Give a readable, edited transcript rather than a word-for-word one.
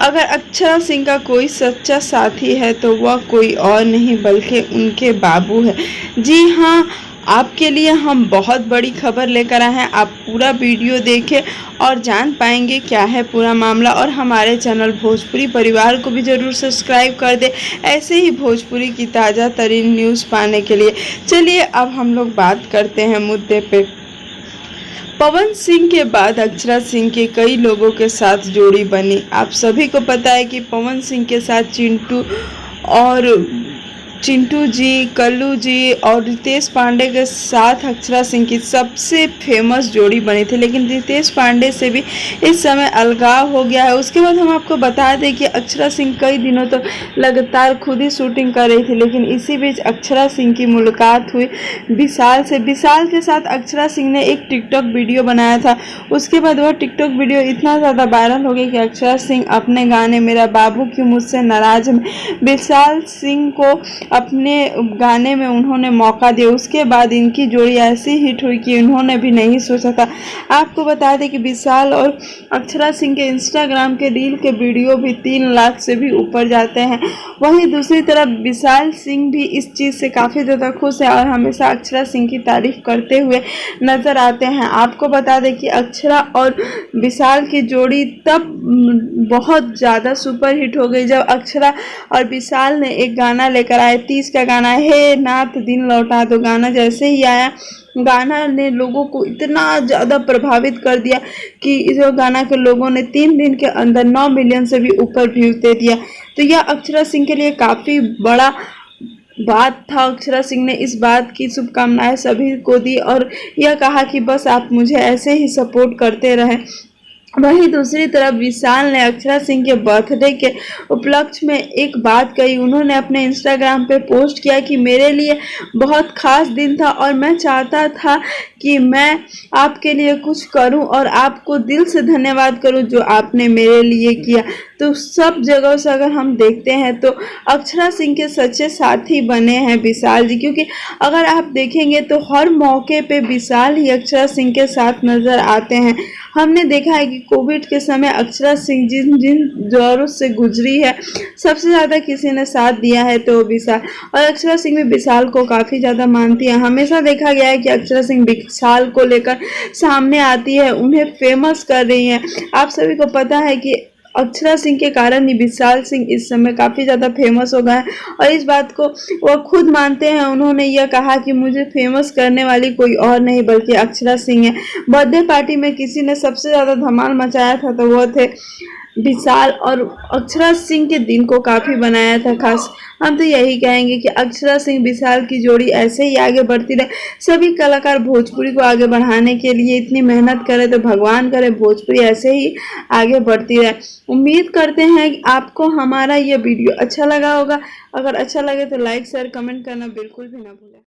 अगर अक्षरा सिंह का कोई सच्चा साथी है तो वह कोई और नहीं बल्कि उनके बाबू है। जी हाँ, आपके लिए हम बहुत बड़ी खबर लेकर आए हैं। आप पूरा वीडियो देखें और जान पाएंगे क्या है पूरा मामला। और हमारे चैनल भोजपुरी परिवार को भी ज़रूर सब्सक्राइब कर दे ऐसे ही भोजपुरी की ताज़ा तरीन न्यूज़ पाने के लिए। चलिए अब हम लोग बात करते हैं मुद्दे पे। पवन सिंह के बाद अक्षरा सिंह के कई लोगों के साथ जोड़ी बनी। आप सभी को पता है कि पवन सिंह के साथ चिंटू जी, कल्लू जी और रितेश पांडे के साथ अक्षरा सिंह की सबसे फेमस जोड़ी बनी थी, लेकिन रितेश पांडे से भी इस समय अलगाव हो गया है। उसके बाद हम आपको बता दें कि अक्षरा सिंह कई दिनों तक लगातार खुद ही शूटिंग कर रही थी, लेकिन इसी बीच अक्षरा सिंह की मुलाकात हुई विशाल से। विशाल के साथ अक्षरा सिंह ने एक टिकटॉक वीडियो बनाया था। उसके बाद वह टिकटॉक वीडियो इतना ज़्यादा वायरल हो गया कि अक्षरा सिंह अपने गाने मेरा बाबू क्यों मुझसे नाराज में विशाल सिंह को अपने गाने में उन्होंने मौका दिया। उसके बाद इनकी जोड़ी ऐसी हिट हुई कि उन्होंने भी नहीं सोचा था। आपको बता दें कि विशाल और अक्षरा सिंह के इंस्टाग्राम के रील के वीडियो भी 3 लाख से भी ऊपर जाते हैं। वहीं दूसरी तरफ विशाल सिंह भी इस चीज़ से काफ़ी ज़्यादा खुश है और हमेशा अक्षरा सिंह की तारीफ करते हुए नज़र आते हैं। आपको बता दें कि अक्षरा और विशाल की जोड़ी तब बहुत ज़्यादा सुपर हिट हो गई जब अक्षरा और विशाल ने एक गाना लेकर आए, 30 का गाना, हे नाथ दिन लौटा दो। गाना जैसे ही आया, गाना ने लोगों को इतना ज़्यादा प्रभावित कर दिया कि इस गाना के लोगों ने 3 दिन के अंदर 9 मिलियन से भी ऊपर व्यूज दे दिया। तो यह अक्षरा सिंह के लिए काफ़ी बड़ा बात था। अक्षरा सिंह ने इस बात की शुभकामनाएं सभी को दी और यह कहा कि बस आप मुझे ऐसे ही सपोर्ट करते रहें। वहीं दूसरी तरफ विशाल ने अक्षरा सिंह के बर्थडे के उपलक्ष्य में एक बात कही। उन्होंने अपने इंस्टाग्राम पे पोस्ट किया कि मेरे लिए बहुत खास दिन था और मैं चाहता था कि मैं आपके लिए कुछ करूं और आपको दिल से धन्यवाद करूं जो आपने मेरे लिए किया। तो सब जगह से अगर हम देखते हैं तो अक्षरा सिंह के सच्चे साथी बने हैं विशाल जी, क्योंकि अगर आप देखेंगे तो हर मौके पे विशाल ही अक्षरा सिंह के साथ नज़र आते हैं। हमने देखा है कि कोविड के समय अक्षरा सिंह जिन दौरों से गुजरी है, सबसे ज़्यादा किसी ने साथ दिया है तो विशाल, और अक्षरा सिंह भी विशाल को काफ़ी ज़्यादा मानती है। हमेशा देखा गया है कि अक्षरा सिंह विशाल को लेकर सामने आती है, उन्हें फेमस कर रही हैं। आप सभी को पता है कि अक्षरा सिंह के कारण ही विशाल सिंह इस समय काफ़ी ज़्यादा फेमस हो गए हैं और इस बात को वह खुद मानते हैं। उन्होंने यह कहा कि मुझे फेमस करने वाली कोई और नहीं बल्कि अक्षरा सिंह है। बर्थडे पार्टी में किसी ने सबसे ज़्यादा धमाल मचाया था तो वह थे विशाल, और अक्षरा सिंह के दिन को काफ़ी बनाया था खास। हम तो यही कहेंगे कि अक्षरा सिंह विशाल की जोड़ी ऐसे ही आगे बढ़ती रहे। सभी कलाकार भोजपुरी को आगे बढ़ाने के लिए इतनी मेहनत करें तो भगवान करे भोजपुरी ऐसे ही आगे बढ़ती रहे। उम्मीद करते हैं कि आपको हमारा ये वीडियो अच्छा लगा होगा। अगर अच्छा लगे तो लाइक शेयर कमेंट करना बिल्कुल भी ना भूलें।